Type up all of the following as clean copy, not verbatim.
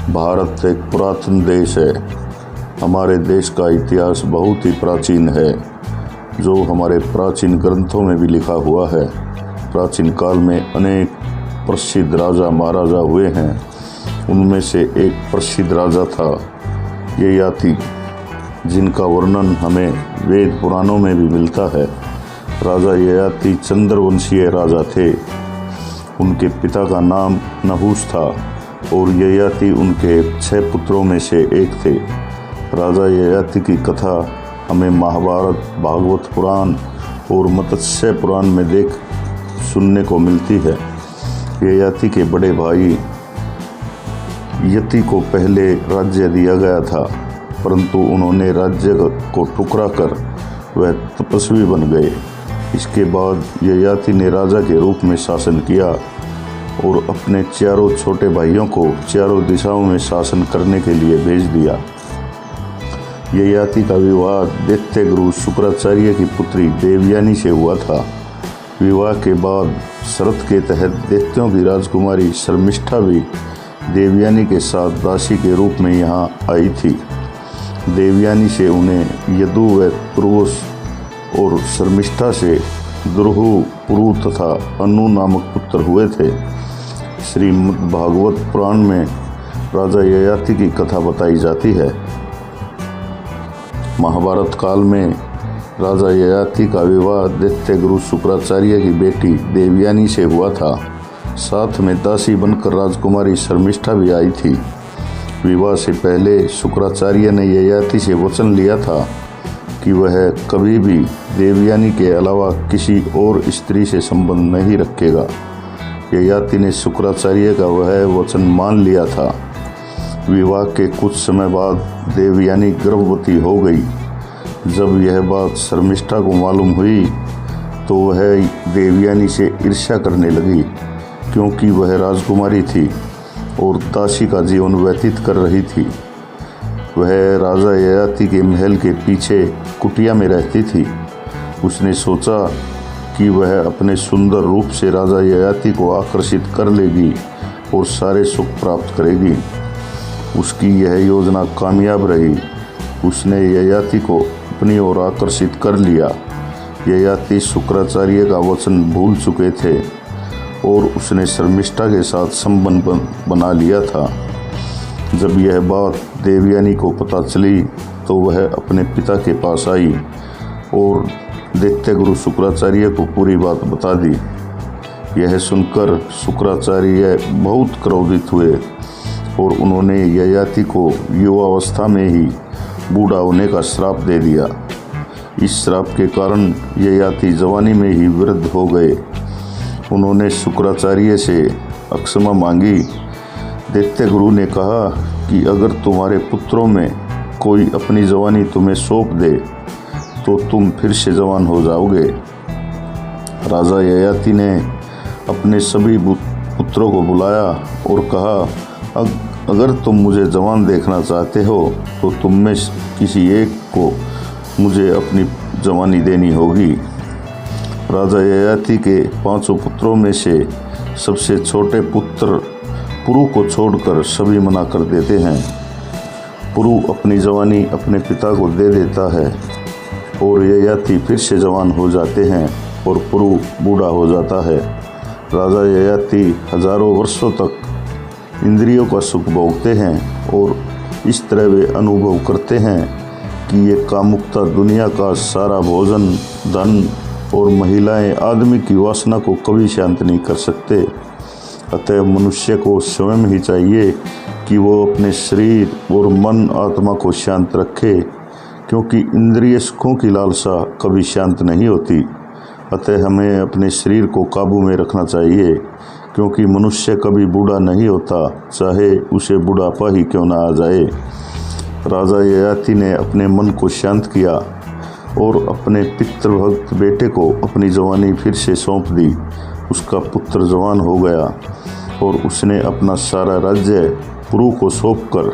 भारत एक पुरातन देश है। हमारे देश का इतिहास बहुत ही प्राचीन है, जो हमारे प्राचीन ग्रंथों में भी लिखा हुआ है। प्राचीन काल में अनेक प्रसिद्ध राजा महाराजा हुए हैं। उनमें से एक प्रसिद्ध राजा था ययाति, जिनका वर्णन हमें वेद पुराणों में भी मिलता है। राजा ययाति चंद्रवंशीय राजा थे। उनके पिता का नाम नहुष था और ययाति उनके 6 पुत्रों में से एक थे। राजा ययाति की कथा हमें महाभारत, भागवत पुराण और मत्स्य पुराण में सुनने को मिलती है। ययाति के बड़े भाई यति को पहले राज्य दिया गया था, परंतु उन्होंने राज्य को ठुकरा कर वह तपस्वी बन गए। इसके बाद ययाति ने राजा के रूप में शासन किया और अपने चारों छोटे भाइयों को चारों दिशाओं में शासन करने के लिए भेज दिया। ययाति का विवाह दैत्य गुरु शुक्राचार्य की पुत्री देवयानी से हुआ था। विवाह के बाद शर्त के तहत दैत्यों की राजकुमारी शर्मिष्ठा भी देवयानी के साथ दासी के रूप में यहाँ आई थी। देवयानी से उन्हें यदु व पुरुष और शर्मिष्ठा से दुर्हु, पुरु तथा अनु नामक पुत्र हुए थे। श्रीमद् भागवत पुराण में राजा ययाति की कथा बताई जाती है। महाभारत काल में राजा ययाति का विवाह दैत्य गुरु शुक्राचार्य की बेटी देवयानी से हुआ था। साथ में दासी बनकर राजकुमारी शर्मिष्ठा भी आई थी। विवाह से पहले शुक्राचार्य ने ययाति से वचन लिया था कि वह कभी भी देवयानी के अलावा किसी और स्त्री से संबंध नहीं रखेगा। ययाति ने शुक्राचार्य का वह वचन मान लिया था। विवाह के कुछ समय बाद देवयानी गर्भवती हो गई। जब यह बात शर्मिष्ठा को मालूम हुई तो वह देवयानी से ईर्ष्या करने लगी, क्योंकि वह राजकुमारी थी और दासी का जीवन व्यतीत कर रही थी। वह राजा ययाति के महल के पीछे कुटिया में रहती थी। उसने सोचा कि वह अपने सुंदर रूप से राजा ययाति को आकर्षित कर लेगी और सारे सुख प्राप्त करेगी। उसकी यह योजना कामयाब रही। उसने ययाति को अपनी ओर आकर्षित कर लिया। ययाति शुक्राचार्य का वचन भूल चुके थे और उसने शर्मिष्ठा के साथ संबंध बना लिया था। जब यह बात देवयानी को पता चली तो वह अपने पिता के पास आई और दैत्य गुरु शुक्राचार्य को पूरी बात बता दी। यह सुनकर शुक्राचार्य बहुत क्रोधित हुए और उन्होंने ययाति को युवावस्था में ही बूढ़ा होने का श्राप दे दिया। इस श्राप के कारण ययाति जवानी में ही वृद्ध हो गए। उन्होंने शुक्राचार्य से क्षमा मांगी। दैत्य गुरु ने कहा कि अगर तुम्हारे पुत्रों में कोई अपनी जवानी तुम्हें सौंप दे तो तुम फिर से जवान हो जाओगे। राजा ययाति ने अपने सभी पुत्रों को बुलाया और कहा, अगर तुम मुझे जवान देखना चाहते हो तो तुम में किसी एक को मुझे अपनी जवानी देनी होगी। राजा ययाति के 5 पुत्रों में से सबसे छोटे पुत्र पुरु को छोड़कर सभी मना कर देते हैं। पुरु अपनी जवानी अपने पिता को दे देता है और ययाति फिर से जवान हो जाते हैं और पुरु बूढ़ा हो जाता है। राजा ययाति हजारों वर्षों तक इंद्रियों का सुख भोगते हैं और इस तरह वे अनुभव करते हैं कि ये कामुकता दुनिया का सारा भोजन, धन और महिलाएं आदमी की वासना को कभी शांत नहीं कर सकते। अतः मनुष्य को स्वयं ही चाहिए कि वो अपने शरीर और मन आत्मा को शांत रखे, क्योंकि इंद्रिय सुखों की लालसा कभी शांत नहीं होती। अतः हमें अपने शरीर को काबू में रखना चाहिए, क्योंकि मनुष्य कभी बूढ़ा नहीं होता, चाहे उसे बुढ़ापा ही क्यों ना आ जाए। राजा ययाति ने अपने मन को शांत किया और अपने पितृभक्त बेटे को अपनी जवानी फिर से सौंप दी। उसका पुत्र जवान हो गया और उसने अपना सारा राज्य पुरु को सौंपकर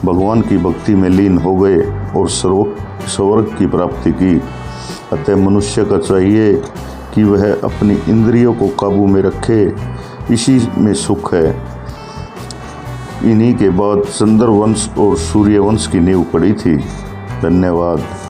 भगवान की भक्ति में लीन हो गए और स्वर्ग की प्राप्ति की। अतः मनुष्य का चाहिए कि वह अपनी इंद्रियों को काबू में रखे, इसी में सुख है। इन्हीं के बाद चंद्रवंश और सूर्यवंश की नींव पड़ी थी। धन्यवाद।